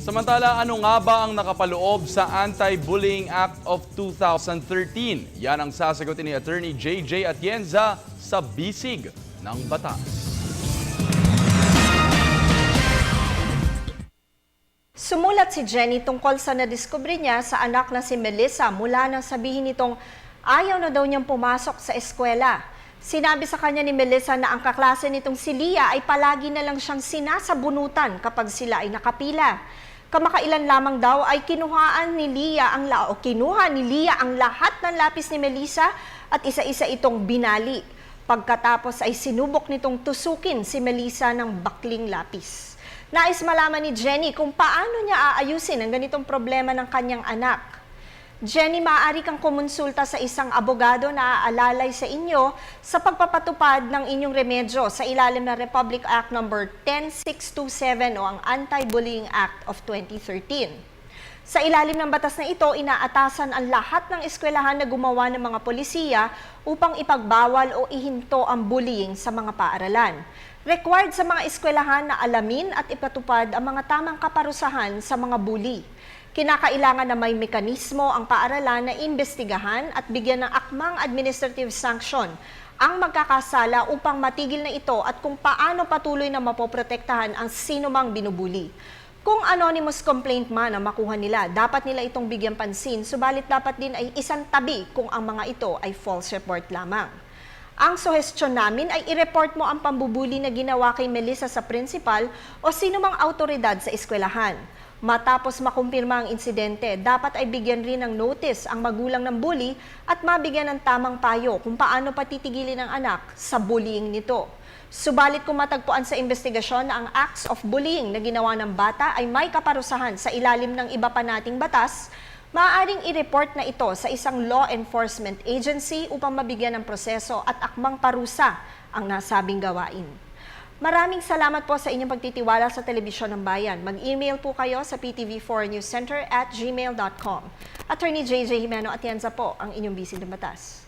Samantala, ano nga ba ang nakapaloob sa Anti-Bullying Act of 2013? Yan ang sasagutin ni Attorney JJ Atienza sa Bisig ng Batas. Sumulat si Jenny tungkol sa nadiskubre niya sa anak na si Melissa mula nang sabihin nitong ayaw na daw niyang pumasok sa eskwela. Sinabi sa kanya ni Melissa na ang kaklase nitong si Lia ay palagi na lang siyang sinasabunutan kapag sila ay nakapila. Kamakailan lamang daw ay kinuha ni Lia ang lahat ng lapis ni Melissa at isa-isa itong binali. Pagkatapos ay sinubok nitong tusukin si Melissa ng bakling lapis. Nais malaman ni Jenny kung paano niya aayusin ang ganitong problema ng kanyang anak. Jenny, maaari kang kumonsulta sa isang abogado na aalalay sa inyo sa pagpapatupad ng inyong remedyo sa ilalim ng Republic Act No. 10627 o ang Anti-Bullying Act of 2013. Sa ilalim ng batas na ito, inaatasan ang lahat ng eskwelahan na gumawa ng mga polisiya upang ipagbawal o ihinto ang bullying sa mga paaralan. Required sa mga eskwelahan na alamin at ipatupad ang mga tamang kaparusahan sa mga bully. Kinakailangan na may mekanismo ang paaralan na imbestigahan at bigyan ng akmang administrative sanction ang magkakasala upang matigil na ito at kung paano patuloy na mapoprotektahan ang sinumang binubuli. Kung anonymous complaint man ang makuha nila, dapat nila itong bigyan pansin, subalit dapat din ay isang tabi kung ang mga ito ay false report lamang. Ang suhestyon namin ay i-report mo ang pambubuli na ginawa kay Melissa sa principal o sinumang autoridad sa eskwelahan. Matapos makumpirma ang insidente, dapat ay bigyan rin ng notice ang magulang ng bully at mabigyan ng tamang payo kung paano patitigilin ang anak sa bullying nito. Subalit kung matagpuan sa investigasyon na ang acts of bullying na ginawa ng bata ay may kaparusahan sa ilalim ng iba pa nating batas, maaaring i-report na ito sa isang law enforcement agency upang mabigyan ng proseso at akmang parusa ang nasabing gawain. Maraming salamat po sa inyong pagtitiwala sa Telebisyon ng Bayan. Mag-email po kayo sa ptv4newscenter@gmail.com. Attorney JJ Jimeno Atienza po ang inyong Bisig ng Batas.